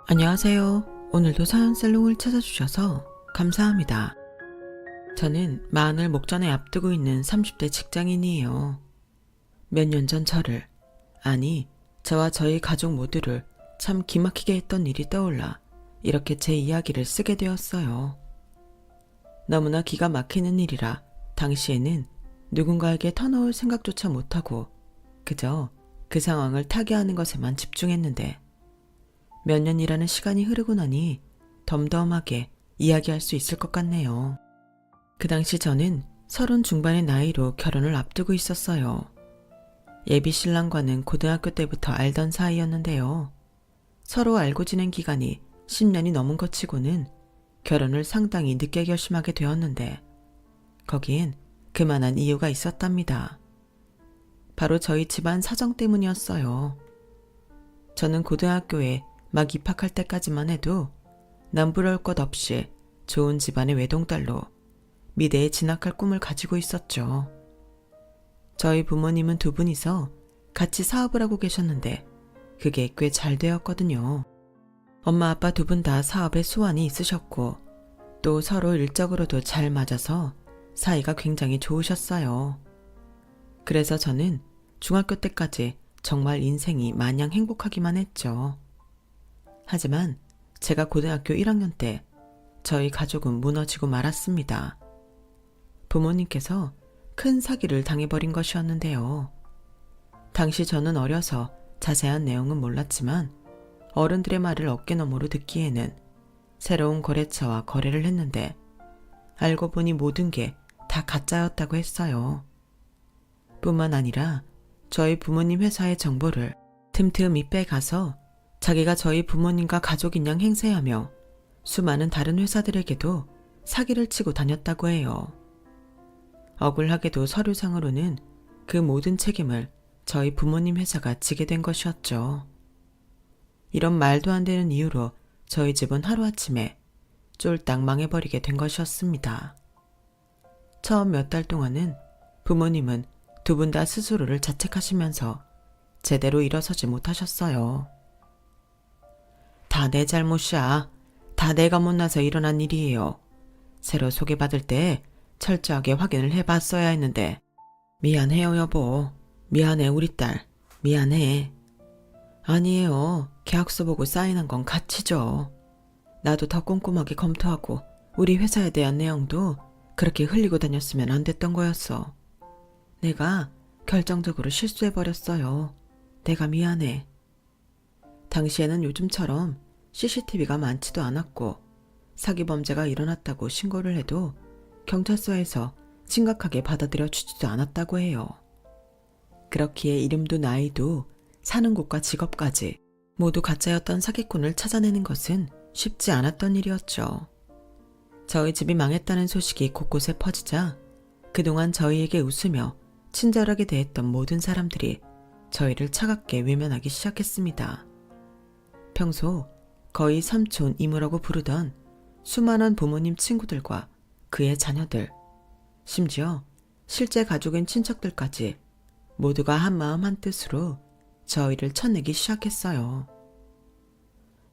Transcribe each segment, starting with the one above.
안녕하세요. 오늘도 사연살롱을 찾아주셔서 감사합니다. 저는 마흔을 목전에 앞두고 있는 30대 직장인이에요. 몇 년 전 저와 저희 가족 모두를 참 기막히게 했던 일이 떠올라 이렇게 제 이야기를 쓰게 되었어요. 너무나 기가 막히는 일이라 당시에는 누군가에게 터놓을 생각조차 못하고 그저 그 상황을 타개하는 것에만 집중했는데 몇 년이라는 시간이 흐르고 나니 덤덤하게 이야기할 수 있을 것 같네요. 그 당시 저는 30 중반의 나이로 결혼을 앞두고 있었어요. 예비 신랑과는 고등학교 때부터 알던 사이였는데요. 서로 알고 지낸 기간이 10년이 넘은 것 치고는 결혼을 상당히 늦게 결심하게 되었는데 거기엔 그만한 이유가 있었답니다. 바로 저희 집안 사정 때문이었어요. 저는 고등학교에 막 입학할 때까지만 해도 남부러울 것 없이 좋은 집안의 외동딸로 미대에 진학할 꿈을 가지고 있었죠. 저희 부모님은 두 분이서 같이 사업을 하고 계셨는데 그게 꽤 잘 되었거든요. 엄마 아빠 두 분 다 사업에 수완이 있으셨고 또 서로 일적으로도 잘 맞아서 사이가 굉장히 좋으셨어요. 그래서 저는 중학교 때까지 정말 인생이 마냥 행복하기만 했죠. 하지만 제가 고등학교 1학년 때 저희 가족은 무너지고 말았습니다. 부모님께서 큰 사기를 당해버린 것이었는데요. 당시 저는 어려서 자세한 내용은 몰랐지만 어른들의 말을 어깨너머로 듣기에는 새로운 거래처와 거래를 했는데 알고 보니 모든 게 다 가짜였다고 했어요. 뿐만 아니라 저희 부모님 회사의 정보를 틈틈이 빼가서 자기가 저희 부모님과 가족인 양 행세하며 수많은 다른 회사들에게도 사기를 치고 다녔다고 해요. 억울하게도 서류상으로는 그 모든 책임을 저희 부모님 회사가 지게 된 것이었죠. 이런 말도 안 되는 이유로 저희 집은 하루아침에 쫄딱 망해버리게 된 것이었습니다. 처음 몇 달 동안은 부모님은 두 분 다 스스로를 자책하시면서 제대로 일어서지 못하셨어요. 다 내 잘못이야. 다 내가 못나서 일어난 일이에요. 새로 소개받을 때 철저하게 확인을 해봤어야 했는데 미안해요 여보. 미안해 우리 딸. 미안해. 아니에요. 계약서 보고 사인한 건 가치죠. 나도 더 꼼꼼하게 검토하고 우리 회사에 대한 내용도 그렇게 흘리고 다녔으면 안 됐던 거였어. 내가 결정적으로 실수해버렸어요. 내가 미안해. 당시에는 요즘처럼 CCTV가 많지도 않았고 사기 범죄가 일어났다고 신고를 해도 경찰서에서 심각하게 받아들여 주지도 않았다고 해요. 그렇기에 이름도 나이도 사는 곳과 직업까지 모두 가짜였던 사기꾼을 찾아내는 것은 쉽지 않았던 일이었죠. 저희 집이 망했다는 소식이 곳곳에 퍼지자 그동안 저희에게 웃으며 친절하게 대했던 모든 사람들이 저희를 차갑게 외면하기 시작했습니다. 평소 거의 삼촌 이모라고 부르던 수많은 부모님 친구들과 그의 자녀들, 심지어 실제 가족인 친척들까지 모두가 한마음 한뜻으로 저희를 쳐내기 시작했어요.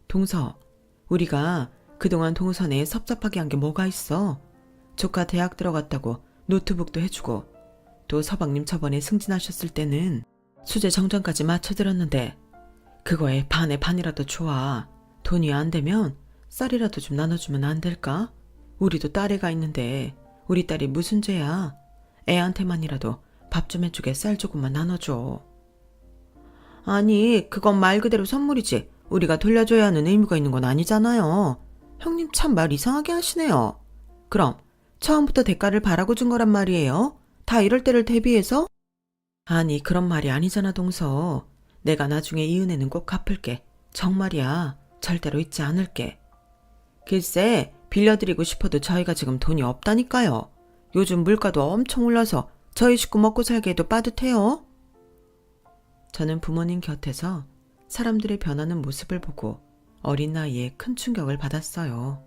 동서, 우리가 그동안 동선에 섭섭하게 한 게 뭐가 있어? 조카 대학 들어갔다고 노트북도 해주고 또 서방님 저번에 승진하셨을 때는 수재 정전까지 맞춰드렸는데 그거에 반에 반이라도 좋아. 돈이 안 되면 쌀이라도 좀 나눠주면 안 될까? 우리도 딸애가 있는데 우리 딸이 무슨 죄야? 애한테만이라도 밥 좀 해주게 쌀 조금만 나눠줘. 아니 그건 말 그대로 선물이지 우리가 돌려줘야 하는 의무가 있는 건 아니잖아요. 형님 참 말 이상하게 하시네요. 그럼 처음부터 대가를 바라고 준 거란 말이에요? 다 이럴 때를 대비해서? 아니 그런 말이 아니잖아 동서. 내가 나중에 이 은혜는 꼭 갚을게. 정말이야. 절대로 잊지 않을게. 글쎄 빌려드리고 싶어도 저희가 지금 돈이 없다니까요. 요즘 물가도 엄청 올라서 저희 식구 먹고 살기 에도 빠듯해요. 저는 부모님 곁에서 사람들의 변하는 모습을 보고 어린 나이에 큰 충격을 받았어요.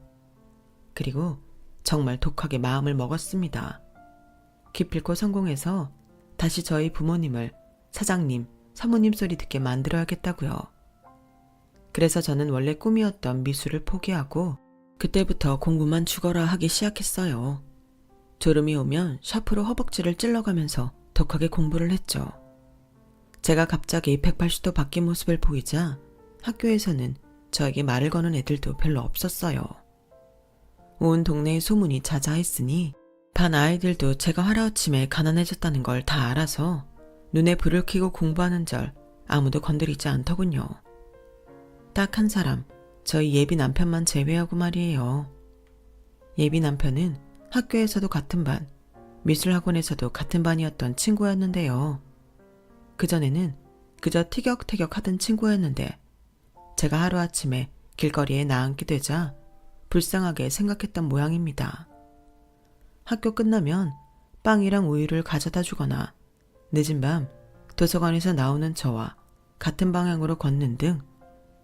그리고 정말 독하게 마음을 먹었습니다. 기필코 성공해서 다시 저희 부모님을 사장님, 사모님 소리 듣게 만들어야겠다고요. 그래서 저는 원래 꿈이었던 미술을 포기하고 그때부터 공부만 죽어라 하기 시작했어요. 졸음이 오면 샤프로 허벅지를 찔러가면서 독하게 공부를 했죠. 제가 갑자기 180도 바뀐 모습을 보이자 학교에서는 저에게 말을 거는 애들도 별로 없었어요. 온 동네에 소문이 자자했으니 반 아이들도 제가 하루아침에 가난해졌다는 걸 다 알아서 눈에 불을 켜고 공부하는 절 아무도 건드리지 않더군요. 딱 한 사람, 저희 예비 남편만 제외하고 말이에요. 예비 남편은 학교에서도 같은 반, 미술학원에서도 같은 반이었던 친구였는데요. 그전에는 그저 티격태격 하던 친구였는데 제가 하루아침에 길거리에 나앉게 되자 불쌍하게 생각했던 모양입니다. 학교 끝나면 빵이랑 우유를 가져다 주거나 늦은 밤 도서관에서 나오는 저와 같은 방향으로 걷는 등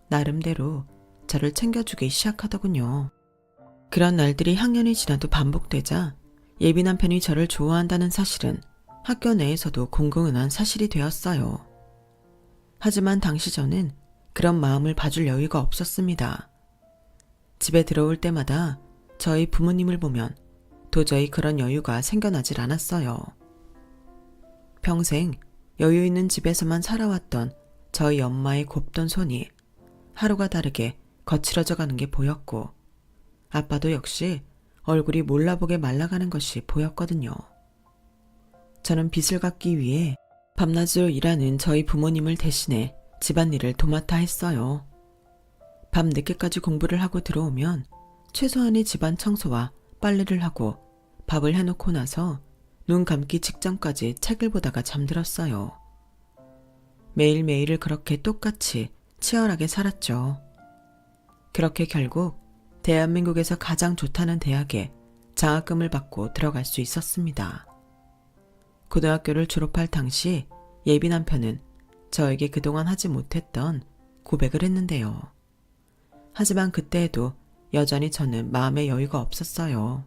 나름대로 저를 챙겨주기 시작하더군요. 그런 날들이 학년이 지나도 반복되자 예비 남편이 저를 좋아한다는 사실은 학교 내에서도 공공연한 사실이 되었어요. 하지만 당시 저는 그런 마음을 봐줄 여유가 없었습니다. 집에 들어올 때마다 저희 부모님을 보면 도저히 그런 여유가 생겨나질 않았어요. 평생 여유 있는 집에서만 살아왔던 저희 엄마의 곱던 손이 하루가 다르게 거칠어져 가는 게 보였고 아빠도 역시 얼굴이 몰라보게 말라가는 것이 보였거든요. 저는 빚을 갚기 위해 밤낮으로 일하는 저희 부모님을 대신해 집안일을 도맡아 했어요. 밤 늦게까지 공부를 하고 들어오면 최소한의 집안 청소와 빨래를 하고 밥을 해놓고 나서 눈 감기 직전까지 책을 보다가 잠들었어요. 매일매일을 그렇게 똑같이 치열하게 살았죠. 그렇게 결국 대한민국에서 가장 좋다는 대학에 장학금을 받고 들어갈 수 있었습니다. 고등학교를 졸업할 당시 예비 남편은 저에게 그동안 하지 못했던 고백을 했는데요. 하지만 그때에도 여전히 저는 마음의 여유가 없었어요.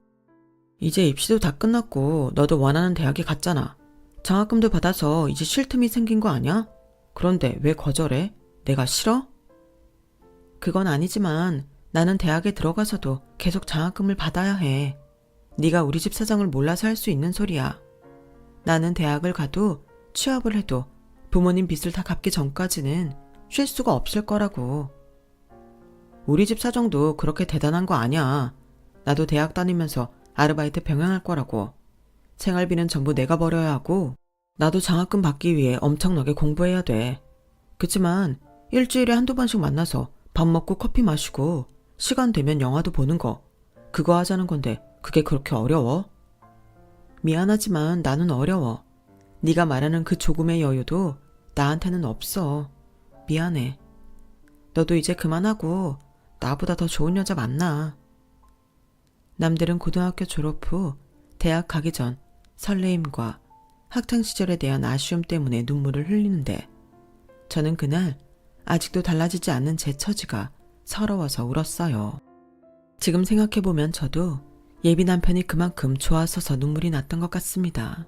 이제 입시도 다 끝났고 너도 원하는 대학에 갔잖아. 장학금도 받아서 이제 쉴 틈이 생긴 거 아니야? 그런데 왜 거절해? 내가 싫어? 그건 아니지만 나는 대학에 들어가서도 계속 장학금을 받아야 해. 네가 우리 집 사정을 몰라서 할 수 있는 소리야. 나는 대학을 가도 취업을 해도 부모님 빚을 다 갚기 전까지는 쉴 수가 없을 거라고. 우리 집 사정도 그렇게 대단한 거 아니야. 나도 대학 다니면서 아르바이트 병행할 거라고. 생활비는 전부 내가 벌어야 하고 나도 장학금 받기 위해 엄청나게 공부해야 돼. 그치만 일주일에 한두 번씩 만나서 밥 먹고 커피 마시고 시간 되면 영화도 보는 거 그거 하자는 건데 그게 그렇게 어려워? 미안하지만 나는 어려워. 네가 말하는 그 조금의 여유도 나한테는 없어. 미안해. 너도 이제 그만하고 나보다 더 좋은 여자 만나. 남들은 고등학교 졸업 후 대학 가기 전 설레임과 학창시절에 대한 아쉬움 때문에 눈물을 흘리는데 저는 그날 아직도 달라지지 않는 제 처지가 서러워서 울었어요. 지금 생각해보면 저도 예비 남편이 그만큼 좋았어서 눈물이 났던 것 같습니다.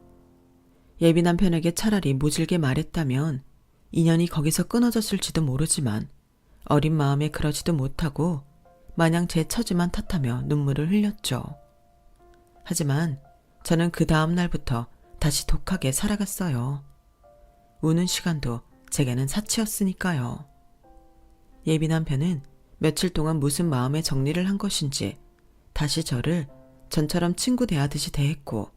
예비 남편에게 차라리 모질게 말했다면 인연이 거기서 끊어졌을지도 모르지만 어린 마음에 그러지도 못하고 마냥 제 처지만 탓하며 눈물을 흘렸죠. 하지만 저는 그 다음 날부터 다시 독하게 살아갔어요. 우는 시간도 제게는 사치였으니까요. 예비 남편은 며칠 동안 무슨 마음의 정리를 한 것인지 다시 저를 전처럼 친구 대하듯이 대했고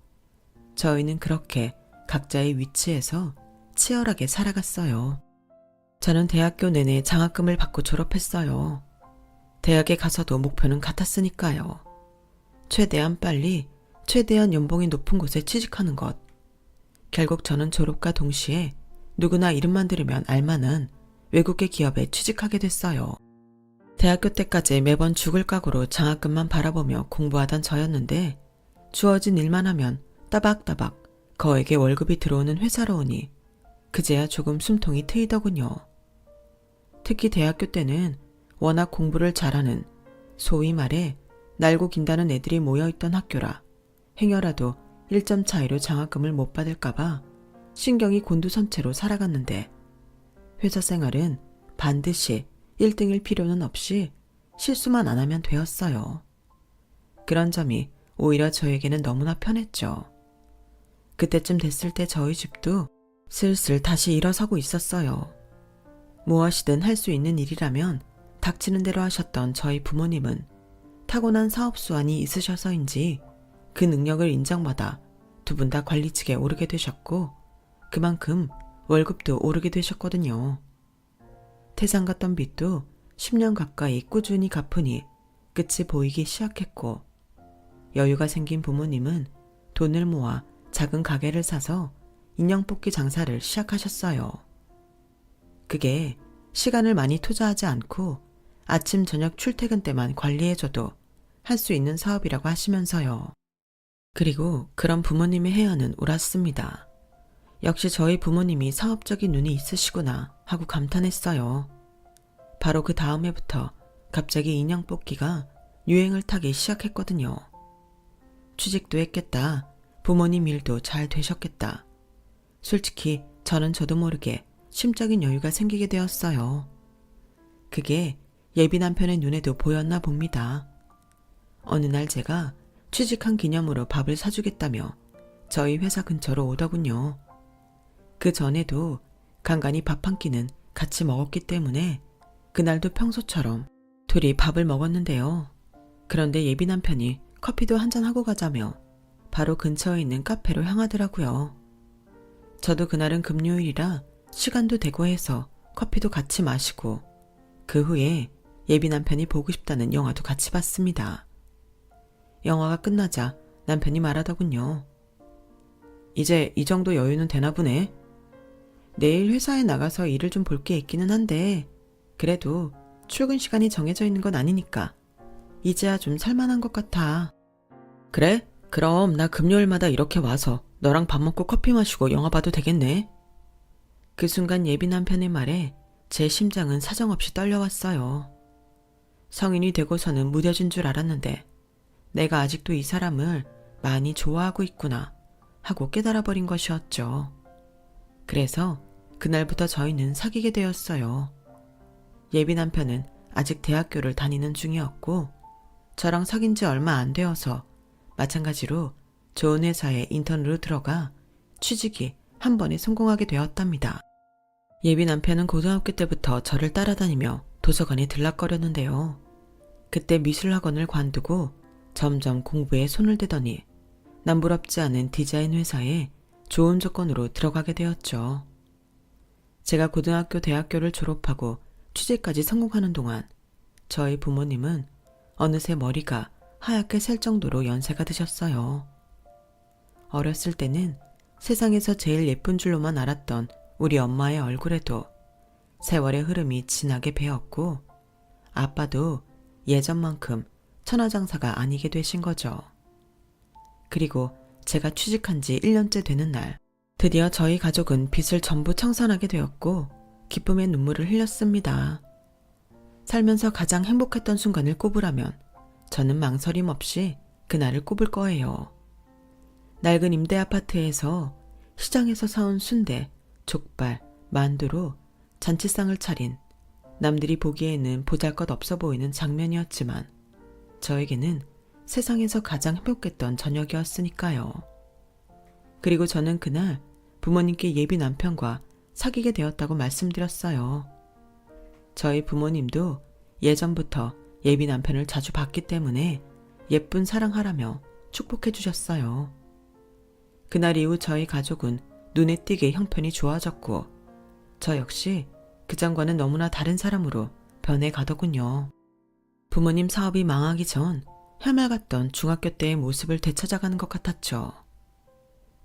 저희는 그렇게 각자의 위치에서 치열하게 살아갔어요. 저는 대학교 내내 장학금을 받고 졸업했어요. 대학에 가서도 목표는 같았으니까요. 최대한 빨리 최대한 연봉이 높은 곳에 취직하는 것. 결국 저는 졸업과 동시에 누구나 이름만 들으면 알만한 외국계 기업에 취직하게 됐어요. 대학교 때까지 매번 죽을 각오로 장학금만 바라보며 공부하던 저였는데 주어진 일만 하면 따박따박 거액의 월급이 들어오는 회사로 오니 그제야 조금 숨통이 트이더군요. 특히 대학교 때는 워낙 공부를 잘하는 소위 말해 날고 긴다는 애들이 모여있던 학교라 행여라도 1점 차이로 장학금을 못 받을까봐 신경이 곤두선채로 살아갔는데 회사 생활은 반드시 1등일 필요는 없이 실수만 안 하면 되었어요. 그런 점이 오히려 저에게는 너무나 편했죠. 그때쯤 됐을 때 저희 집도 슬슬 다시 일어서고 있었어요. 무엇이든 할 수 있는 일이라면 닥치는 대로 하셨던 저희 부모님은 타고난 사업 수완이 있으셔서인지 그 능력을 인정받아 두 분 다 관리직에 오르게 되셨고 그만큼 월급도 오르게 되셨거든요. 태산 같던 빚도 10년 가까이 꾸준히 갚으니 끝이 보이기 시작했고 여유가 생긴 부모님은 돈을 모아 작은 가게를 사서 인형 뽑기 장사를 시작하셨어요. 그게 시간을 많이 투자하지 않고 아침 저녁 출퇴근 때만 관리해줘도 할 수 있는 사업이라고 하시면서요. 그리고 그런 부모님의 해안은 옳았습니다. 역시 저희 부모님이 사업적인 눈이 있으시구나 하고 감탄했어요. 바로 그 다음 해부터 갑자기 인형 뽑기가 유행을 타기 시작했거든요. 취직도 했겠다. 부모님 일도 잘 되셨겠다. 솔직히 저도 모르게 심적인 여유가 생기게 되었어요. 그게 예비 남편의 눈에도 보였나 봅니다. 어느 날 제가 취직한 기념으로 밥을 사주겠다며 저희 회사 근처로 오더군요. 그 전에도 간간히 밥 한 끼는 같이 먹었기 때문에 그날도 평소처럼 둘이 밥을 먹었는데요. 그런데 예비 남편이 커피도 한잔하고 가자며 바로 근처에 있는 카페로 향하더라고요. 저도 그날은 금요일이라 시간도 되고 해서 커피도 같이 마시고 그 후에 예비 남편이 보고 싶다는 영화도 같이 봤습니다. 영화가 끝나자 남편이 말하더군요. 이제 이 정도 여유는 되나 보네. 내일 회사에 나가서 일을 좀 볼 게 있기는 한데 그래도 출근 시간이 정해져 있는 건 아니니까 이제야 좀 살만한 것 같아. 그래? 그럼 나 금요일마다 이렇게 와서 너랑 밥 먹고 커피 마시고 영화 봐도 되겠네. 그 순간 예비 남편의 말에 제 심장은 사정없이 떨려왔어요. 성인이 되고서는 무뎌진 줄 알았는데 내가 아직도 이 사람을 많이 좋아하고 있구나 하고 깨달아버린 것이었죠. 그래서 그날부터 저희는 사귀게 되었어요. 예비 남편은 아직 대학교를 다니는 중이었고 저랑 사귄 지 얼마 안 되어서 마찬가지로 좋은 회사에 인턴으로 들어가 취직이 한 번에 성공하게 되었답니다. 예비 남편은 고등학교 때부터 저를 따라다니며 도서관에 들락거렸는데요. 그때 미술학원을 관두고 점점 공부에 손을 대더니 남부럽지 않은 디자인 회사에 좋은 조건으로 들어가게 되었죠. 제가 고등학교 대학교를 졸업하고 취직까지 성공하는 동안 저희 부모님은 어느새 머리가 하얗게 셀 정도로 연세가 드셨어요. 어렸을 때는 세상에서 제일 예쁜 줄로만 알았던 우리 엄마의 얼굴에도 세월의 흐름이 진하게 배었고 아빠도 예전만큼 천하장사가 아니게 되신 거죠. 그리고 제가 취직한 지 1년째 되는 날 드디어 저희 가족은 빚을 전부 청산하게 되었고 기쁨의 눈물을 흘렸습니다. 살면서 가장 행복했던 순간을 꼽으라면 저는 망설임 없이 그날을 꼽을 거예요. 낡은 임대 아파트에서 시장에서 사온 순대, 족발, 만두로 잔치상을 차린 남들이 보기에는 보잘것없어 보이는 장면이었지만 저에게는 세상에서 가장 행복했던 저녁이었으니까요. 그리고 저는 그날 부모님께 예비 남편과 사귀게 되었다고 말씀드렸어요. 저희 부모님도 예전부터 예비 남편을 자주 봤기 때문에 예쁜 사랑하라며 축복해 주셨어요. 그날 이후 저희 가족은 눈에 띄게 형편이 좋아졌고 저 역시 그전과는 너무나 다른 사람으로 변해가더군요. 부모님 사업이 망하기 전 해맑았던 중학교 때의 모습을 되찾아가는 것 같았죠.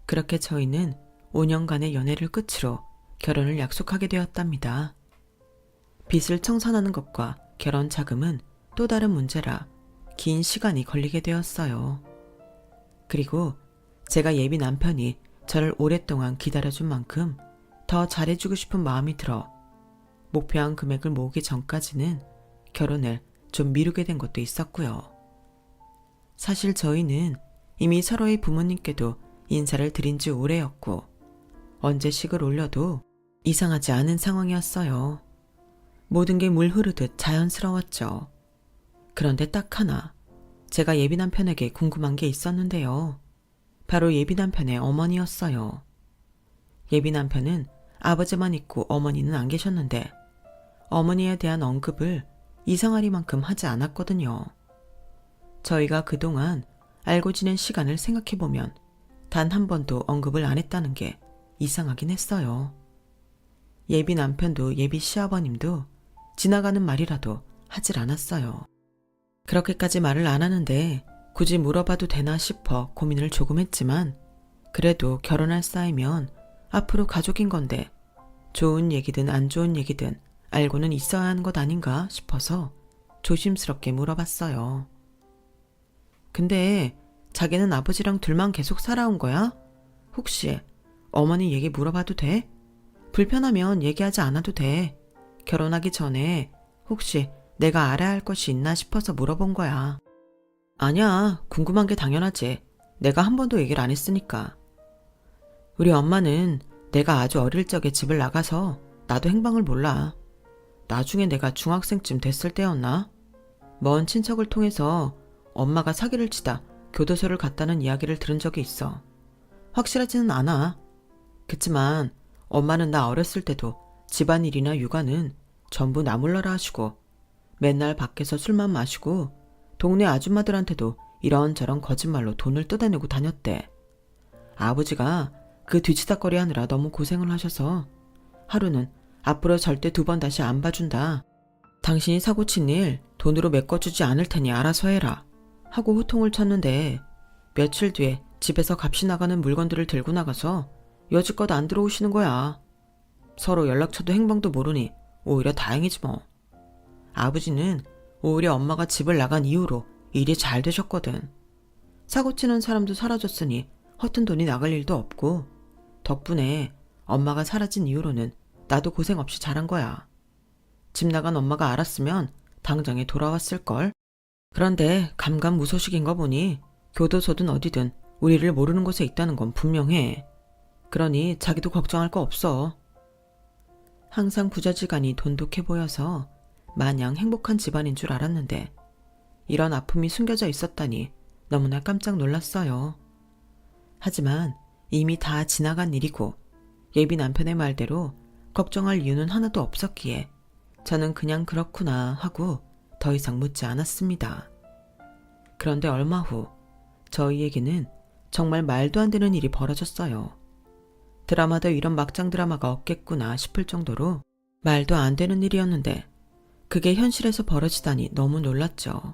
그렇게 저희는 5년간의 연애를 끝으로 결혼을 약속하게 되었답니다. 빚을 청산하는 것과 결혼 자금은 또 다른 문제라 긴 시간이 걸리게 되었어요. 그리고 제가 예비 남편이 저를 오랫동안 기다려준 만큼 더 잘해주고 싶은 마음이 들어 목표한 금액을 모으기 전까지는 결혼을 좀 미루게 된 것도 있었고요. 사실 저희는 이미 서로의 부모님께도 인사를 드린 지 오래였고 언제 식을 올려도 이상하지 않은 상황이었어요. 모든 게 물 흐르듯 자연스러웠죠. 그런데 딱 하나, 제가 예비 남편에게 궁금한 게 있었는데요. 바로 예비 남편의 어머니였어요. 예비 남편은 아버지만 있고 어머니는 안 계셨는데 어머니에 대한 언급을 이상하리만큼 하지 않았거든요. 저희가 그동안 알고 지낸 시간을 생각해보면 단 한 번도 언급을 안 했다는 게 이상하긴 했어요. 예비 남편도 예비 시아버님도 지나가는 말이라도 하질 않았어요. 그렇게까지 말을 안 하는데 굳이 물어봐도 되나 싶어 고민을 조금 했지만 그래도 결혼할 사이면 앞으로 가족인 건데 좋은 얘기든 안 좋은 얘기든 알고는 있어야 하는 것 아닌가 싶어서 조심스럽게 물어봤어요. 근데 자기는 아버지랑 둘만 계속 살아온 거야? 혹시 어머니 얘기 물어봐도 돼? 불편하면 얘기하지 않아도 돼. 결혼하기 전에 혹시 내가 알아야 할 것이 있나 싶어서 물어본 거야. 아니야, 궁금한 게 당연하지. 내가 한 번도 얘기를 안 했으니까. 우리 엄마는 내가 아주 어릴 적에 집을 나가서 나도 행방을 몰라. 나중에 내가 중학생쯤 됐을 때였나? 먼 친척을 통해서 엄마가 사기를 치다 교도소를 갔다는 이야기를 들은 적이 있어. 확실하지는 않아. 그치만 엄마는 나 어렸을 때도 집안일이나 육아는 전부 나 몰라라 하시고 맨날 밖에서 술만 마시고 동네 아줌마들한테도 이런저런 거짓말로 돈을 뜯어내고 다녔대. 아버지가 그 뒤치다거리 하느라 너무 고생을 하셔서 하루는 앞으로 절대 두 번 다시 안 봐준다. 당신이 사고친 일 돈으로 메꿔주지 않을 테니 알아서 해라. 하고 호통을 쳤는데 며칠 뒤에 집에서 값이 나가는 물건들을 들고 나가서 여지껏 안 들어오시는 거야. 서로 연락처도 행방도 모르니 오히려 다행이지 뭐. 아버지는 오히려 엄마가 집을 나간 이후로 일이 잘 되셨거든. 사고치는 사람도 사라졌으니 허튼 돈이 나갈 일도 없고 덕분에 엄마가 사라진 이후로는 나도 고생 없이 자란 거야. 집 나간 엄마가 알았으면 당장에 돌아왔을걸. 그런데 감감무소식인 거 보니 교도소든 어디든 우리를 모르는 곳에 있다는 건 분명해. 그러니 자기도 걱정할 거 없어. 항상 부자지간이 돈독해 보여서 마냥 행복한 집안인 줄 알았는데 이런 아픔이 숨겨져 있었다니 너무나 깜짝 놀랐어요. 하지만 이미 다 지나간 일이고 예비 남편의 말대로 걱정할 이유는 하나도 없었기에 저는 그냥 그렇구나 하고 더 이상 묻지 않았습니다. 그런데 얼마 후 저희에게는 정말 말도 안 되는 일이 벌어졌어요. 드라마도 이런 막장 드라마가 없겠구나 싶을 정도로 말도 안 되는 일이었는데 그게 현실에서 벌어지다니 너무 놀랐죠.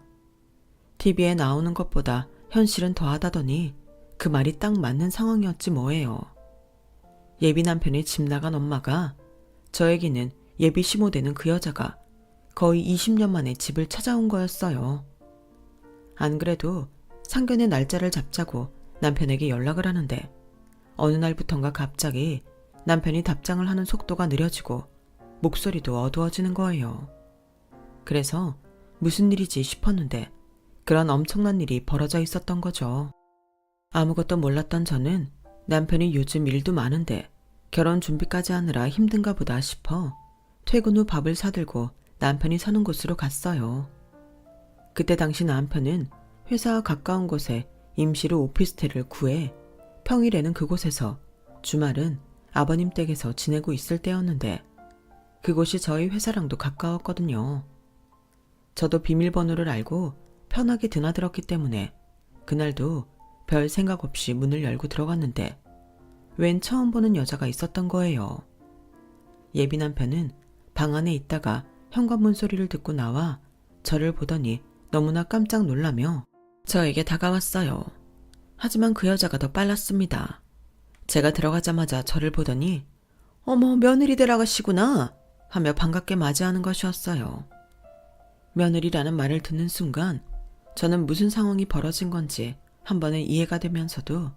TV에 나오는 것보다 현실은 더하다더니 그 말이 딱 맞는 상황이었지 뭐예요. 예비 남편이 집 나간 엄마가 저에게는 예비 시모 되는 그 여자가 거의 20년 만에 집을 찾아온 거였어요. 안 그래도 상견례 날짜를 잡자고 남편에게 연락을 하는데 어느 날부턴가 갑자기 남편이 답장을 하는 속도가 느려지고 목소리도 어두워지는 거예요. 그래서 무슨 일이지 싶었는데 그런 엄청난 일이 벌어져 있었던 거죠. 아무것도 몰랐던 저는 남편이 요즘 일도 많은데 결혼 준비까지 하느라 힘든가 보다 싶어 퇴근 후 밥을 사들고 남편이 사는 곳으로 갔어요. 그때 당시 남편은 회사와 가까운 곳에 임시로 오피스텔을 구해 평일에는 그곳에서 주말은 아버님 댁에서 지내고 있을 때였는데 그곳이 저희 회사랑도 가까웠거든요. 저도 비밀번호를 알고 편하게 드나들었기 때문에 그날도 별 생각 없이 문을 열고 들어갔는데 웬 처음 보는 여자가 있었던 거예요. 예비 남편은 방 안에 있다가 현관문 소리를 듣고 나와 저를 보더니 너무나 깜짝 놀라며 저에게 다가왔어요. 하지만 그 여자가 더 빨랐습니다. 제가 들어가자마자 저를 보더니 어머, 며느리 데려가시구나 하며 반갑게 맞이하는 것이었어요. 며느리라는 말을 듣는 순간 저는 무슨 상황이 벌어진 건지 한 번에 이해가 되면서도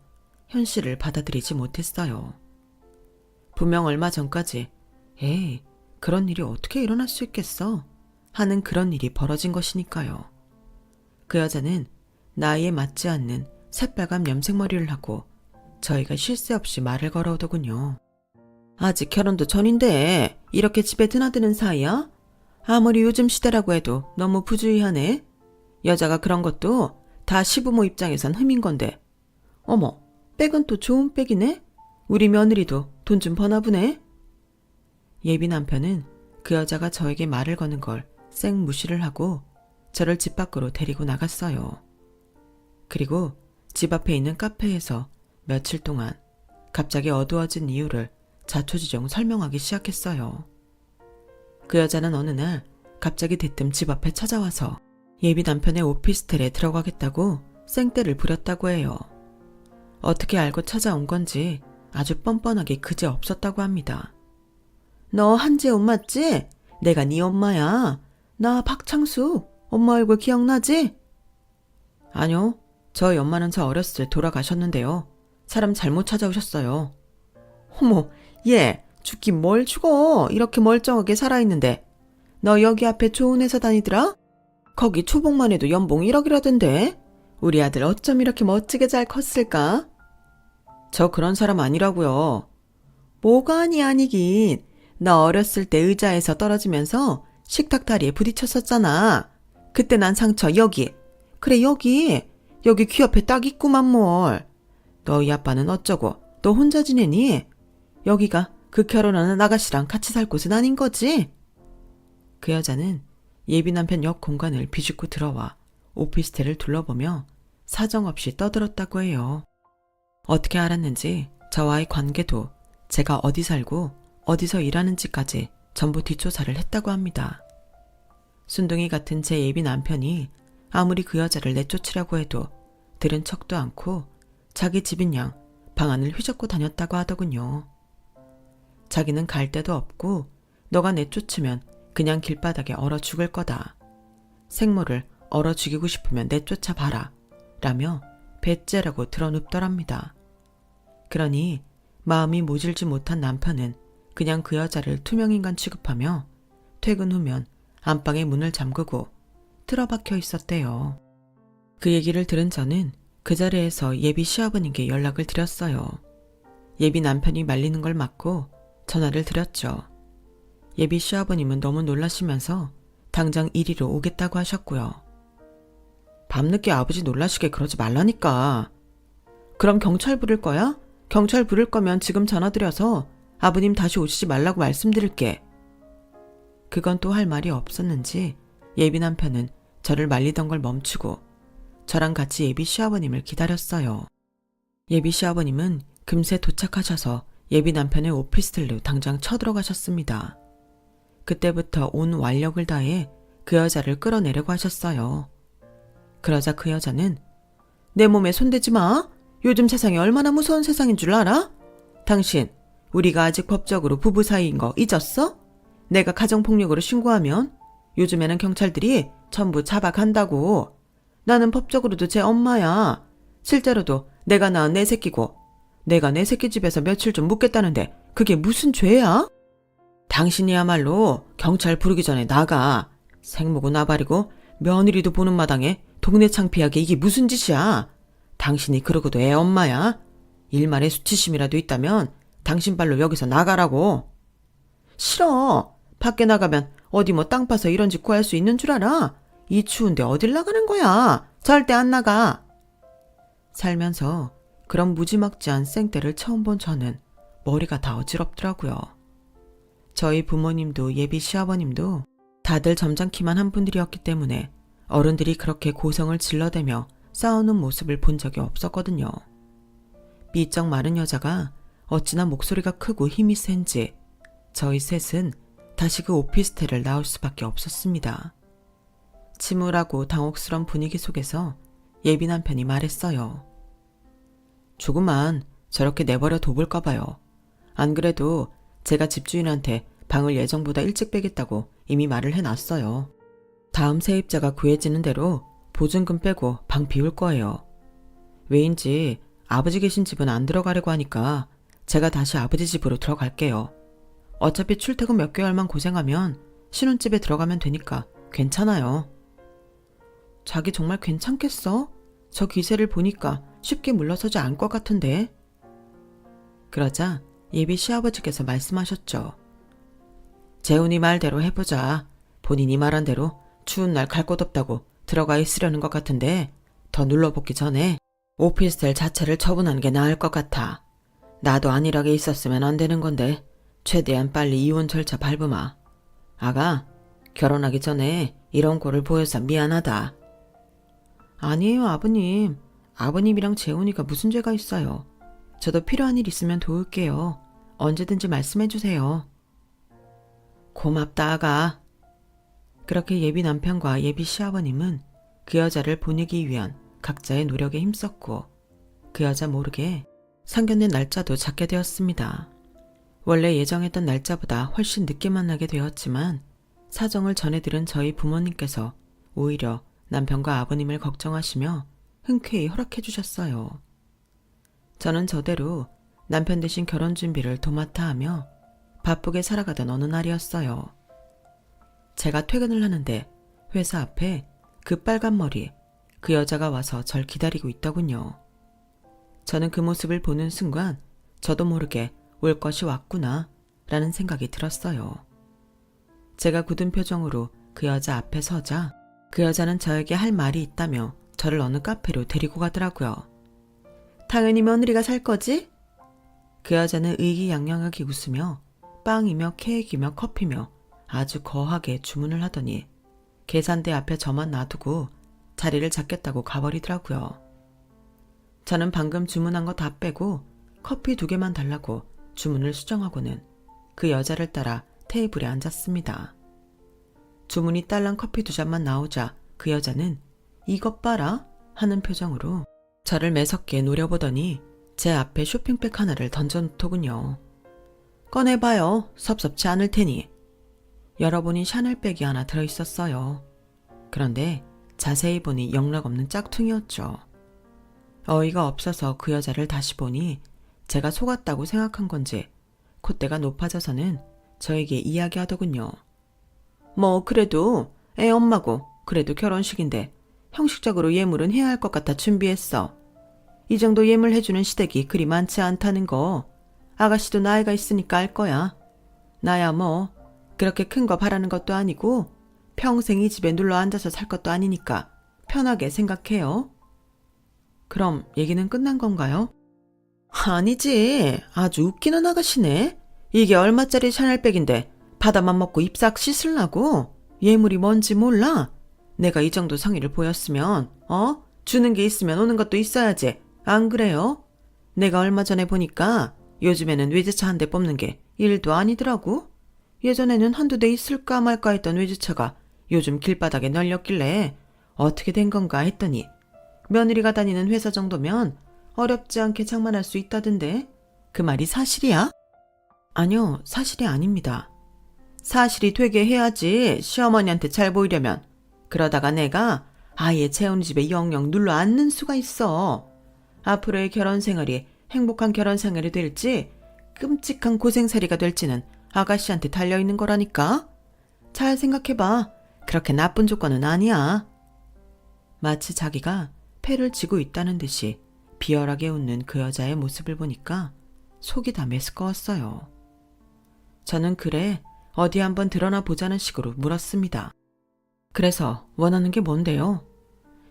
현실을 받아들이지 못했어요. 분명 얼마 전까지 에이, 그런 일이 어떻게 일어날 수 있겠어? 하는 그런 일이 벌어진 것이니까요. 그 여자는 나이에 맞지 않는 새빨간 염색머리를 하고 저희가 쉴 새 없이 말을 걸어오더군요. 아직 결혼도 전인데 이렇게 집에 드나드는 사이야? 아무리 요즘 시대라고 해도 너무 부주의하네. 여자가 그런 것도 다 시부모 입장에선 흠인 건데. 어머, 백은 또 좋은 백이네? 우리 며느리도 돈 좀 버나 보네? 예비 남편은 그 여자가 저에게 말을 거는 걸 쌩 무시를 하고 저를 집 밖으로 데리고 나갔어요. 그리고 집 앞에 있는 카페에서 며칠 동안 갑자기 어두워진 이유를 자초지종 설명하기 시작했어요. 그 여자는 어느 날 갑자기 대뜸 집 앞에 찾아와서 예비 남편의 오피스텔에 들어가겠다고 생떼를 부렸다고 해요. 어떻게 알고 찾아온 건지 아주 뻔뻔하게 그제 없었다고 합니다. 너 한재엄 맞지? 내가 네 엄마야. 나 박창수. 엄마 얼굴 기억나지? 아니요. 저희 엄마는 저 어렸을 때 돌아가셨는데요. 사람 잘못 찾아오셨어요. 어머, 얘 죽긴 뭘 죽어. 이렇게 멀쩡하게 살아있는데. 너 여기 앞에 좋은 회사 다니더라? 거기 초봉만 해도 연봉 1억이라던데. 우리 아들 어쩜 이렇게 멋지게 잘 컸을까? 저 그런 사람 아니라고요. 뭐가 아니긴. 너 어렸을 때 의자에서 떨어지면서 식탁 다리에 부딪혔었잖아. 그때 난 상처 여기. 그래 여기 귀 옆에 딱 있구만 뭘. 너희 아빠는 어쩌고 너 혼자 지내니? 여기가 그 결혼하는 아가씨랑 같이 살 곳은 아닌 거지? 그 여자는 예비 남편 옆 공간을 비집고 들어와 오피스텔을 둘러보며 사정없이 떠들었다고 해요. 어떻게 알았는지 저와의 관계도 제가 어디 살고 어디서 일하는지까지 전부 뒷조사를 했다고 합니다. 순둥이 같은 제 예비 남편이 아무리 그 여자를 내쫓으려고 해도 들은 척도 않고 자기 집인 양 방안을 휘젓고 다녔다고 하더군요. 자기는 갈 데도 없고 너가 내쫓으면 그냥 길바닥에 얼어 죽을 거다. 생모를 얼어 죽이고 싶으면 내쫓아 봐라. 라며 배째라고 드러눕더랍니다. 그러니 마음이 모질지 못한 남편은 그냥 그 여자를 투명인간 취급하며 퇴근 후면 안방에 문을 잠그고 틀어박혀 있었대요. 그 얘기를 들은 저는 그 자리에서 예비 시아버님께 연락을 드렸어요. 예비 남편이 말리는 걸 막고 전화를 드렸죠. 예비 시아버님은 너무 놀라시면서 당장 이리로 오겠다고 하셨고요. 밤늦게 아버지 놀라시게 그러지 말라니까. 그럼 경찰 부를 거야? 경찰 부를 거면 지금 전화드려서 아버님 다시 오시지 말라고 말씀드릴게. 그건 또 할 말이 없었는지 예비 남편은 저를 말리던 걸 멈추고 저랑 같이 예비 시아버님을 기다렸어요. 예비 시아버님은 금세 도착하셔서 예비 남편의 오피스텔로 당장 쳐들어가셨습니다. 그때부터 온 완력을 다해 그 여자를 끌어내려고 하셨어요. 그러자 그 여자는 내 몸에 손대지 마. 요즘 세상이 얼마나 무서운 세상인 줄 알아? 당신 우리가 아직 법적으로 부부 사이인 거 잊었어? 내가 가정폭력으로 신고하면 요즘에는 경찰들이 전부 잡아간다고. 나는 법적으로도 제 엄마야. 실제로도 내가 낳은 내 새끼고 내가 내 새끼 집에서 며칠 좀 묵겠다는데 그게 무슨 죄야? 당신이야말로 경찰 부르기 전에 나가. 생모고 나발이고 며느리도 보는 마당에 동네 창피하게 이게 무슨 짓이야. 당신이 그러고도 애 엄마야. 일말의 수치심이라도 있다면 당신 발로 여기서 나가라고. 싫어. 밖에 나가면 어디 뭐 땅 파서 이런 집 구할 수 있는 줄 알아? 이 추운데 어딜 나가는 거야. 절대 안 나가. 살면서 그런 무지막지한 생떼를 처음 본 저는 머리가 다 어지럽더라고요. 저희 부모님도 예비 시아버님도 다들 점잖기만 한 분들이었기 때문에 어른들이 그렇게 고성을 질러대며 싸우는 모습을 본 적이 없었거든요. 삐쩍 마른 여자가 어찌나 목소리가 크고 힘이 센지 저희 셋은 다시 그 오피스텔을 나올 수밖에 없었습니다. 침울하고 당혹스러운 분위기 속에서 예비 남편이 말했어요. 조금만 저렇게 내버려 둬볼까 봐요. 안 그래도 제가 집주인한테 방을 예정보다 일찍 빼겠다고 이미 말을 해놨어요. 다음 세입자가 구해지는 대로 보증금 빼고 방 비울 거예요. 왜인지 아버지 계신 집은 안 들어가려고 하니까 제가 다시 아버지 집으로 들어갈게요. 어차피 출퇴근 몇 개월만 고생하면 신혼집에 들어가면 되니까 괜찮아요. 자기 정말 괜찮겠어? 저 기세를 보니까 쉽게 물러서지 않을 것 같은데. 그러자 예비 시아버지께서 말씀하셨죠. 재훈이 말대로 해보자. 본인이 말한 대로 추운 날 갈 곳 없다고 들어가 있으려는 것 같은데 더 눌러붙기 전에 오피스텔 자체를 처분하는 게 나을 것 같아. 나도 안일하게 있었으면 안 되는 건데 최대한 빨리 이혼 절차 밟으마. 아가, 결혼하기 전에 이런 꼴을 보여서 미안하다. 아니에요, 아버님. 아버님이랑 재훈이가 무슨 죄가 있어요. 저도 필요한 일 있으면 도울게요. 언제든지 말씀해 주세요. 고맙다, 아가. 그렇게 예비 남편과 예비 시아버님은 그 여자를 보내기 위한 각자의 노력에 힘썼고 그 여자 모르게 상견례 날짜도 잡게 되었습니다. 원래 예정했던 날짜보다 훨씬 늦게 만나게 되었지만 사정을 전해들은 저희 부모님께서 오히려 남편과 아버님을 걱정하시며 흔쾌히 허락해 주셨어요. 저는 저대로 남편 대신 결혼 준비를 도맡아 하며 바쁘게 살아가던 어느 날이었어요. 제가 퇴근을 하는데 회사 앞에 그 빨간 머리, 그 여자가 와서 절 기다리고 있더군요. 저는 그 모습을 보는 순간 저도 모르게 올 것이 왔구나 라는 생각이 들었어요. 제가 굳은 표정으로 그 여자 앞에 서자 그 여자는 저에게 할 말이 있다며 저를 어느 카페로 데리고 가더라고요. 당연히 며느리가 살 거지? 그 여자는 의기양양하게 웃으며 빵이며 케이크며 커피며 아주 거하게 주문을 하더니 계산대 앞에 저만 놔두고 자리를 잡겠다고 가버리더라고요. 저는 방금 주문한 거 다 빼고 커피 2개만 달라고 주문을 수정하고는 그 여자를 따라 테이블에 앉았습니다. 주문이 딸랑 커피 2잔만 나오자 그 여자는 이것 봐라 하는 표정으로 저를 매섭게 노려보더니 제 앞에 쇼핑백 하나를 던져놓더군요. 꺼내봐요. 섭섭치 않을 테니. 열어보니 샤넬백이 하나 들어있었어요. 그런데 자세히 보니 영락없는 짝퉁이었죠. 어이가 없어서 그 여자를 다시 보니 제가 속았다고 생각한 건지 콧대가 높아져서는 저에게 이야기하더군요. 뭐 그래도 애 엄마고 그래도 결혼식인데 형식적으로 예물은 해야 할 것 같아 준비했어. 이 정도 예물 해주는 시댁이 그리 많지 않다는 거 아가씨도 나이가 있으니까 알 거야. 나야 뭐 그렇게 큰 거 바라는 것도 아니고 평생 이 집에 눌러 앉아서 살 것도 아니니까 편하게 생각해요. 그럼 얘기는 끝난 건가요? 아니지. 아주 웃기는 아가씨네. 이게 얼마짜리 샤넬백인데 바다만 먹고 입 싹 씻으려고? 예물이 뭔지 몰라? 내가 이 정도 성의를 보였으면 주는 게 있으면 오는 것도 있어야지. 안 그래요? 내가 얼마 전에 보니까 요즘에는 외제차 한 대 뽑는 게 일도 아니더라고. 예전에는 한두 대 있을까 말까 했던 외제차가 요즘 길바닥에 널렸길래 어떻게 된 건가 했더니 며느리가 다니는 회사 정도면 어렵지 않게 장만할 수 있다던데. 그 말이 사실이야? 아니요, 사실이 아닙니다. 사실이 되게 해야지 시어머니한테 잘 보이려면. 그러다가 내가 아예 재훈이 집에 영영 눌러 앉는 수가 있어. 앞으로의 결혼 생활이 행복한 결혼 생활이 될지 끔찍한 고생살이가 될지는 아가씨한테 달려있는 거라니까. 잘 생각해봐. 그렇게 나쁜 조건은 아니야. 마치 자기가 패를 쥐고 있다는 듯이 비열하게 웃는 그 여자의 모습을 보니까 속이 다 메스꺼웠어요. 저는 그래 어디 한번 드러나 보자는 식으로 물었습니다. 그래서 원하는 게 뭔데요?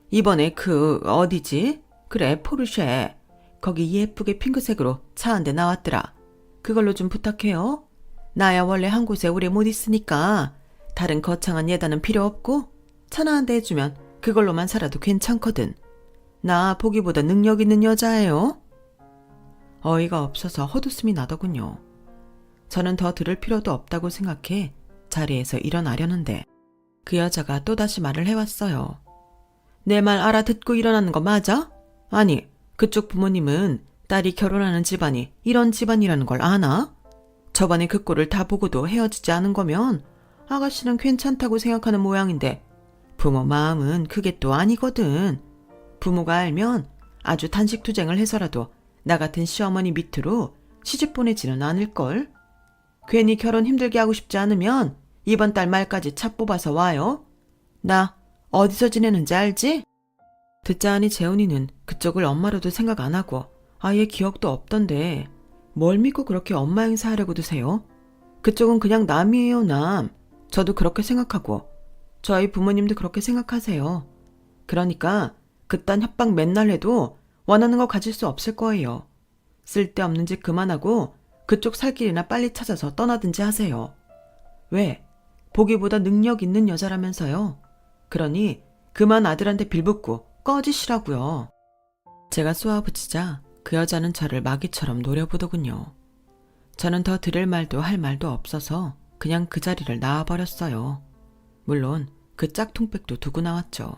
이번에 그 어디지? 그래 포르쉐. 거기 예쁘게 핑크색으로 차 한 대 나왔더라. 그걸로 좀 부탁해요. 나야 원래 한 곳에 오래 못 있으니까 다른 거창한 예단은 필요 없고 차나 한 대 해주면 그걸로만 살아도 괜찮거든. 나 보기보다 능력 있는 여자예요. 어이가 없어서 헛웃음이 나더군요. 저는 더 들을 필요도 없다고 생각해 자리에서 일어나려는데 그 여자가 또다시 말을 해왔어요. 내 말 알아듣고 일어나는 거 맞아? 아니, 그쪽 부모님은 딸이 결혼하는 집안이 이런 집안이라는 걸 아나? 저번에 그 꼴을 다 보고도 헤어지지 않은 거면 아가씨는 괜찮다고 생각하는 모양인데 부모 마음은 그게 또 아니거든. 부모가 알면 아주 단식투쟁을 해서라도 나 같은 시어머니 밑으로 시집 보내지는 않을걸. 괜히 결혼 힘들게 하고 싶지 않으면 이번 달 말까지 차 뽑아서 와요. 나 어디서 지내는지 알지? 듣자 하니 재훈이는 그쪽을 엄마로도 생각 안 하고 아예 기억도 없던데 뭘 믿고 그렇게 엄마 행사하려고 드세요? 그쪽은 그냥 남이에요, 남. 저도 그렇게 생각하고 저희 부모님도 그렇게 생각하세요. 그러니까 그딴 협박 맨날 해도 원하는 거 가질 수 없을 거예요. 쓸데없는 짓 그만하고 그쪽 살 길이나 빨리 찾아서 떠나든지 하세요. 왜? 보기보다 능력 있는 여자라면서요. 그러니 그만 아들한테 빌붙고 꺼지시라고요. 제가 쏘아붙이자 그 여자는 저를 마귀처럼 노려보더군요. 저는 더 들을 말도 할 말도 없어서 그냥 그 자리를 나와버렸어요. 물론 그 짝퉁백도 두고 나왔죠.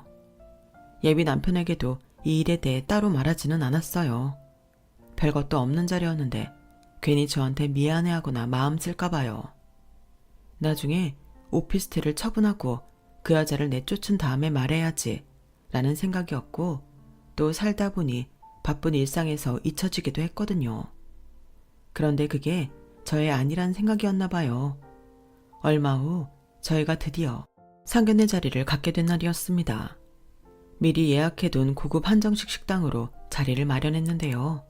예비 남편에게도 이 일에 대해 따로 말하지는 않았어요. 별것도 없는 자리였는데 괜히 저한테 미안해하거나 마음 쓸까봐요. 나중에 오피스텔을 처분하고 그 여자를 내쫓은 다음에 말해야지 라는 생각이었고 또 살다 보니 바쁜 일상에서 잊혀지기도 했거든요. 그런데 그게 저의 아니란 생각이었나 봐요. 얼마 후 저희가 드디어 상견례 자리를 갖게 된 날이었습니다. 미리 예약해둔 고급 한정식 식당으로 자리를 마련했는데요.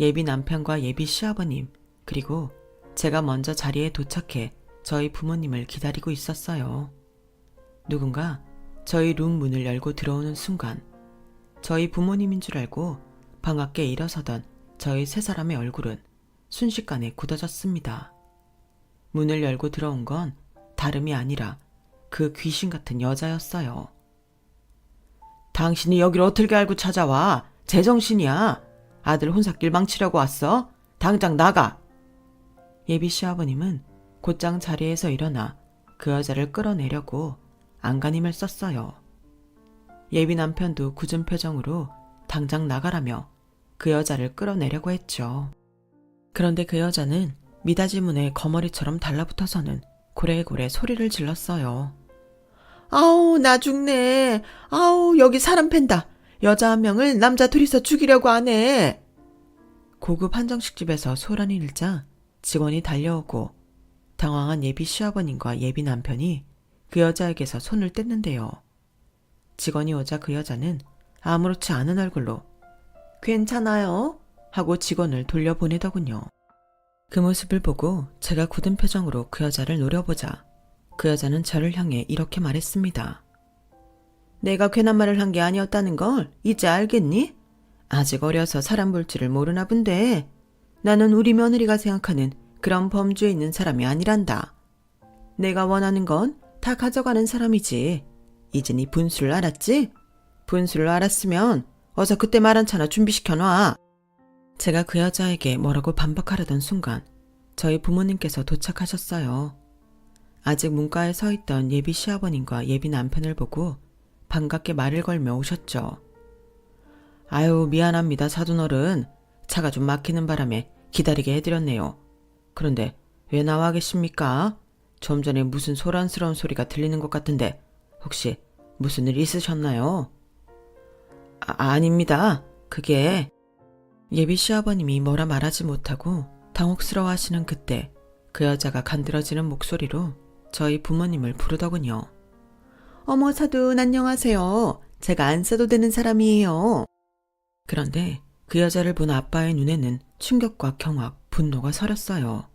예비 남편과 예비 시아버님 그리고 제가 먼저 자리에 도착해 저희 부모님을 기다리고 있었어요. 누군가 저희 룸 문을 열고 들어오는 순간 저희 부모님인 줄 알고 방앗게 일어서던 저희 세 사람의 얼굴은 순식간에 굳어졌습니다. 문을 열고 들어온 건 다름이 아니라 그 귀신 같은 여자였어요. 당신이 여길 어떻게 알고 찾아와? 제정신이야. 아들 혼사길 망치려고 왔어? 당장 나가. 예비 시아버님은 곧장 자리에서 일어나 그 여자를 끌어내려고 안간힘을 썼어요. 예비 남편도 굳은 표정으로 당장 나가라며 그 여자를 끌어내려고 했죠. 그런데 그 여자는 미닫이 문에 거머리처럼 달라붙어서는 고래고래 소리를 질렀어요. 아우 나 죽네. 아우 여기 사람 팬다. 여자 한 명을 남자 둘이서 죽이려고 하네. 고급 한정식집에서 소란이 일자 직원이 달려오고 당황한 예비 시아버님과 예비 남편이 그 여자에게서 손을 뗐는데요. 직원이 오자 그 여자는 아무렇지 않은 얼굴로 괜찮아요? 하고 직원을 돌려보내더군요. 그 모습을 보고 제가 굳은 표정으로 그 여자를 노려보자 그 여자는 저를 향해 이렇게 말했습니다. 내가 괜한 말을 한 게 아니었다는 걸 이제 알겠니? 아직 어려서 사람 볼 줄을 모르나 본데 나는 우리 며느리가 생각하는 그런 범주에 있는 사람이 아니란다. 내가 원하는 건 다 가져가는 사람이지. 이제 네 분수를 알았지? 분수를 알았으면 어서 그때 말한 차나 준비시켜놔. 제가 그 여자에게 뭐라고 반박하려던 순간 저희 부모님께서 도착하셨어요. 아직 문가에 서 있던 예비 시아버님과 예비 남편을 보고 반갑게 말을 걸며 오셨죠. 아유 미안합니다 사돈어른. 차가 좀 막히는 바람에 기다리게 해드렸네요. 그런데 왜 나와 계십니까? 좀 전에 무슨 소란스러운 소리가 들리는 것 같은데 혹시 무슨 일 있으셨나요? 아닙니다. 그게 예비 시아버님이 뭐라 말하지 못하고 당혹스러워하시는 그때 그 여자가 간드러지는 목소리로 저희 부모님을 부르더군요. 어머 사돈 안녕하세요. 제가 안 써도 되는 사람이에요. 그런데 그 여자를 본 아빠의 눈에는 충격과 경악, 분노가 서렸어요.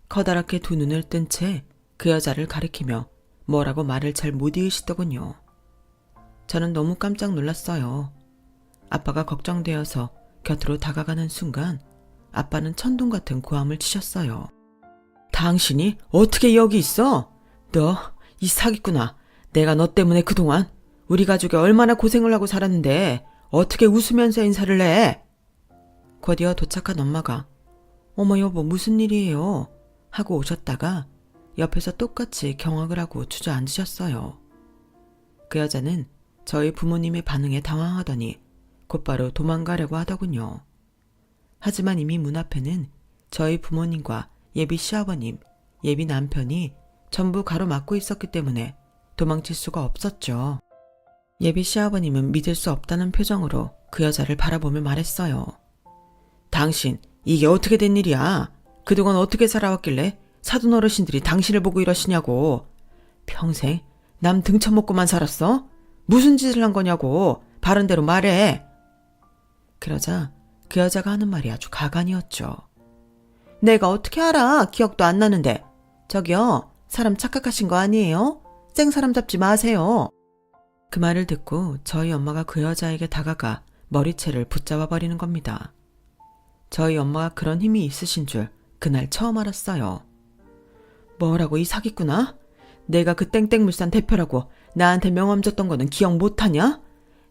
커다랗게 두 눈을 뜬 채 그 여자를 가리키며 뭐라고 말을 잘 못 이으시더군요. 저는 너무 깜짝 놀랐어요. 아빠가 걱정되어서 곁으로 다가가는 순간 아빠는 천둥 같은 고함을 치셨어요. 당신이 어떻게 여기 있어? 너 이 사기꾼아. 내가 너 때문에 그동안 우리 가족이 얼마나 고생을 하고 살았는데 어떻게 웃으면서 인사를 해? 곧이어 도착한 엄마가 어머 여보 무슨 일이에요? 하고 오셨다가 옆에서 똑같이 경악을 하고 주저앉으셨어요. 그 여자는 저희 부모님의 반응에 당황하더니 곧바로 도망가려고 하더군요. 하지만 이미 문 앞에는 저희 부모님과 예비 시아버님, 예비 남편이 전부 가로막고 있었기 때문에 도망칠 수가 없었죠. 예비 시아버님은 믿을 수 없다는 표정으로 그 여자를 바라보며 말했어요. 당신, 이게 어떻게 된 일이야? 그동안 어떻게 살아왔길래 사돈 어르신들이 당신을 보고 이러시냐고. 평생 남 등쳐먹고만 살았어? 무슨 짓을 한 거냐고. 바른 대로 말해. 그러자 그 여자가 하는 말이 아주 가관이었죠. 내가 어떻게 알아? 기억도 안 나는데. 저기요, 사람 착각하신 거 아니에요? 생사람 잡지 마세요. 그 말을 듣고 저희 엄마가 그 여자에게 다가가 머리채를 붙잡아 버리는 겁니다. 저희 엄마가 그런 힘이 있으신 줄 그날 처음 알았어요. 뭐라고 이 사기꾼아? 내가 그 땡땡물산 대표라고 나한테 명함 줬던 거는 기억 못하냐?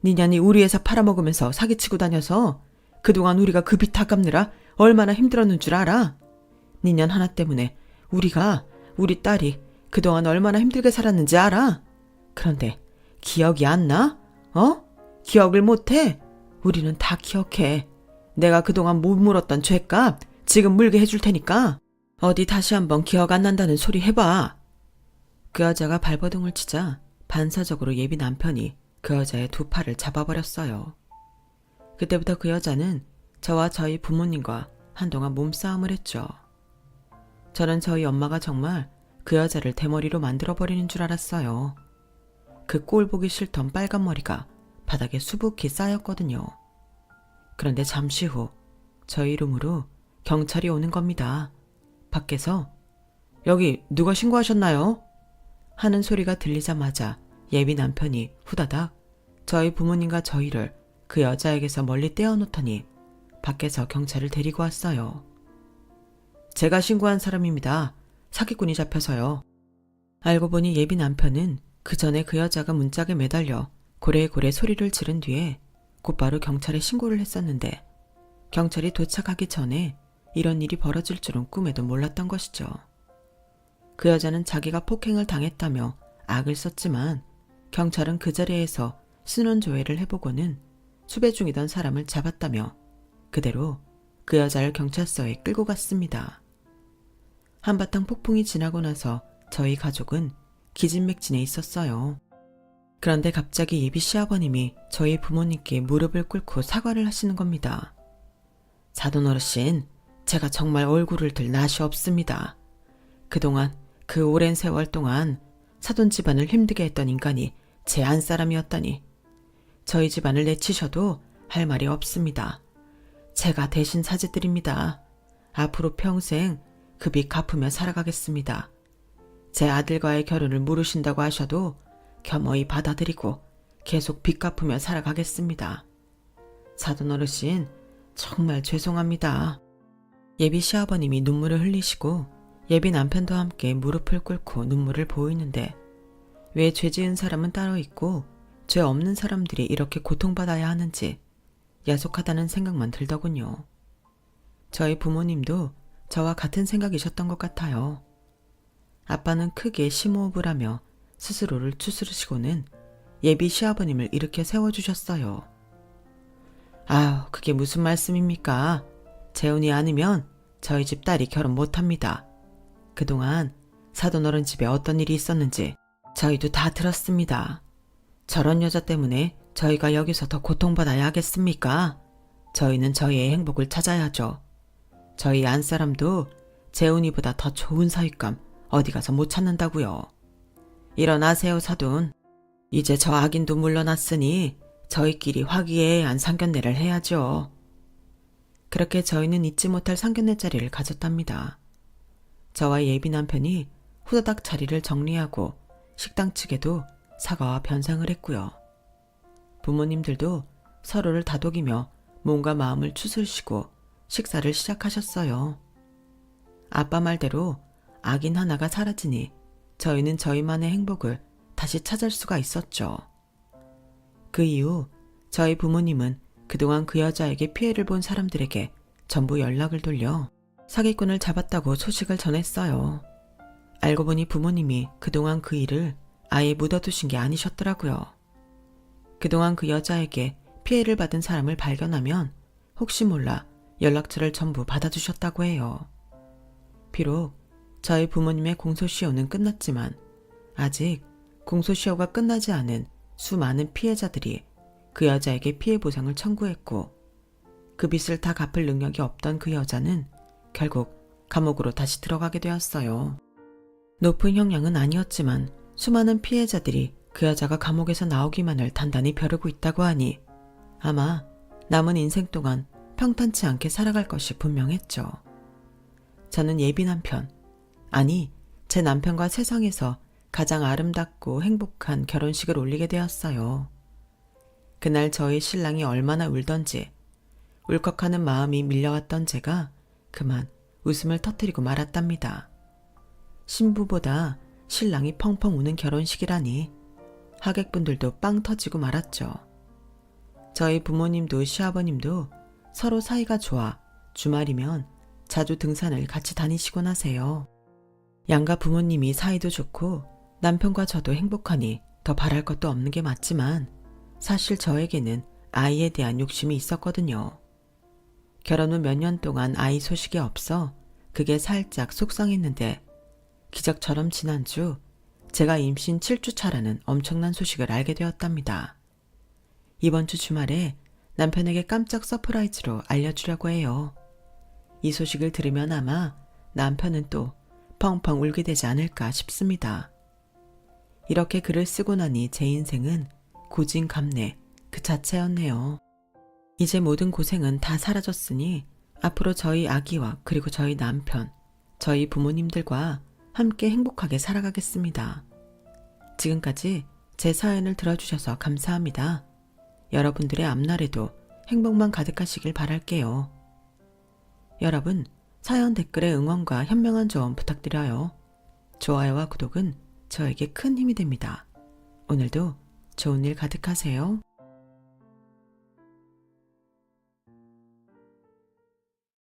니년이 우리 회사 팔아먹으면서 사기치고 다녀서 그동안 우리가 그 빚 닦느라 얼마나 힘들었는 줄 알아? 니년 하나 때문에 우리 딸이 그동안 얼마나 힘들게 살았는지 알아? 그런데 기억이 안 나? 기억을 못해? 우리는 다 기억해. 내가 그동안 못 물었던 죄값 지금 물게 해줄 테니까 어디 다시 한번 기억 안 난다는 소리 해봐. 그 여자가 발버둥을 치자 반사적으로 예비 남편이 그 여자의 두 팔을 잡아버렸어요. 그때부터 그 여자는 저와 저희 부모님과 한동안 몸싸움을 했죠. 저는 저희 엄마가 정말 그 여자를 대머리로 만들어버리는 줄 알았어요. 그 꼴 보기 싫던 빨간 머리가 바닥에 수북히 쌓였거든요. 그런데 잠시 후 저희 룸으로 경찰이 오는 겁니다. 밖에서 여기 누가 신고하셨나요? 하는 소리가 들리자마자 예비 남편이 후다닥 저희 부모님과 저희를 그 여자에게서 멀리 떼어놓더니 밖에서 경찰을 데리고 왔어요. 제가 신고한 사람입니다. 사기꾼이 잡혀서요. 알고 보니 예비 남편은 그 전에 그 여자가 문짝에 매달려 고래고래 소리를 지른 뒤에 곧바로 경찰에 신고를 했었는데 경찰이 도착하기 전에 이런 일이 벌어질 줄은 꿈에도 몰랐던 것이죠. 그 여자는 자기가 폭행을 당했다며 악을 썼지만 경찰은 그 자리에서 신원조회를 해보고는 수배 중이던 사람을 잡았다며 그대로 그 여자를 경찰서에 끌고 갔습니다. 한바탕 폭풍이 지나고 나서 저희 가족은 기진맥진해 있었어요. 그런데 갑자기 예비 시아버님이 저희 부모님께 무릎을 꿇고 사과를 하시는 겁니다. 사돈 어르신, 제가 정말 얼굴을 들 낯이 없습니다. 그동안 그 오랜 세월 동안 사돈 집안을 힘들게 했던 인간이 제 안사람이었다니 저희 집안을 내치셔도 할 말이 없습니다. 제가 대신 사죄드립니다. 앞으로 평생 그 빚 갚으며 살아가겠습니다. 제 아들과의 결혼을 물으신다고 하셔도 겸허히 받아들이고 계속 빚 갚으며 살아가겠습니다. 사돈 어르신, 정말 죄송합니다. 예비 시아버님이 눈물을 흘리시고 예비 남편도 함께 무릎을 꿇고 눈물을 보이는데 왜 죄 지은 사람은 따로 있고 죄 없는 사람들이 이렇게 고통받아야 하는지 야속하다는 생각만 들더군요. 저희 부모님도 저와 같은 생각이셨던 것 같아요. 아빠는 크게 심호흡을 하며 스스로를 추스르시고는 예비 시아버님을 일으켜 세워주셨어요. 아우, 그게 무슨 말씀입니까? 재혼이 아니면 저희 집 딸이 결혼 못합니다. 그동안 사돈어른 집에 어떤 일이 있었는지 저희도 다 들었습니다. 저런 여자 때문에 저희가 여기서 더 고통받아야 하겠습니까? 저희는 저희의 행복을 찾아야죠. 저희 안사람도 재훈이보다 더 좋은 사윗감 어디 가서 못 찾는다고요. 일어나세요, 사돈. 이제 저 악인도 물러났으니 저희끼리 화기애애한 상견례를 해야죠. 그렇게 저희는 잊지 못할 상견례 자리를 가졌답니다. 저와 예비 남편이 후다닥 자리를 정리하고 식당 측에도 사과와 변상을 했고요. 부모님들도 서로를 다독이며 몸과 마음을 추스르시고 식사를 시작하셨어요. 아빠 말대로 악인 하나가 사라지니 저희는 저희만의 행복을 다시 찾을 수가 있었죠. 그 이후 저희 부모님은 그동안 그 여자에게 피해를 본 사람들에게 전부 연락을 돌려 사기꾼을 잡았다고 소식을 전했어요. 알고 보니 부모님이 그동안 그 일을 아예 묻어두신 게 아니셨더라고요. 그동안 그 여자에게 피해를 받은 사람을 발견하면 혹시 몰라 연락처를 전부 받아주셨다고 해요. 비록 저희 부모님의 공소시효는 끝났지만 아직 공소시효가 끝나지 않은 수많은 피해자들이 그 여자에게 피해 보상을 청구했고 그 빚을 다 갚을 능력이 없던 그 여자는 결국 감옥으로 다시 들어가게 되었어요. 높은 형량은 아니었지만 수많은 피해자들이 그 여자가 감옥에서 나오기만을 단단히 벼르고 있다고 하니 아마 남은 인생 동안 평탄치 않게 살아갈 것이 분명했죠. 저는 예비 남편, 아니 제 남편과 세상에서 가장 아름답고 행복한 결혼식을 올리게 되었어요. 그날 저희 신랑이 얼마나 울던지 울컥하는 마음이 밀려왔던 제가 그만 웃음을 터뜨리고 말았답니다. 신부보다 신랑이 펑펑 우는 결혼식이라니 하객분들도 빵 터지고 말았죠. 저희 부모님도 시아버님도 서로 사이가 좋아 주말이면 자주 등산을 같이 다니시곤 하세요. 양가 부모님이 사이도 좋고 남편과 저도 행복하니 더 바랄 것도 없는 게 맞지만 사실 저에게는 아이에 대한 욕심이 있었거든요. 결혼 후 몇 년 동안 아이 소식이 없어 그게 살짝 속상했는데 기적처럼 지난주 제가 임신 7주 차라는 엄청난 소식을 알게 되었답니다. 이번 주 주말에 남편에게 깜짝 서프라이즈로 알려주려고 해요. 이 소식을 들으면 아마 남편은 또 펑펑 울게 되지 않을까 싶습니다. 이렇게 글을 쓰고 나니 제 인생은 고진감래 그 자체였네요. 이제 모든 고생은 다 사라졌으니 앞으로 저희 아기와 그리고 저희 남편, 저희 부모님들과 함께 행복하게 살아가겠습니다. 지금까지 제 사연을 들어주셔서 감사합니다. 여러분들의 앞날에도 행복만 가득하시길 바랄게요. 여러분, 사연 댓글에 응원과 현명한 조언 부탁드려요. 좋아요와 구독은 저에게 큰 힘이 됩니다. 오늘도 좋은 일 가득하세요.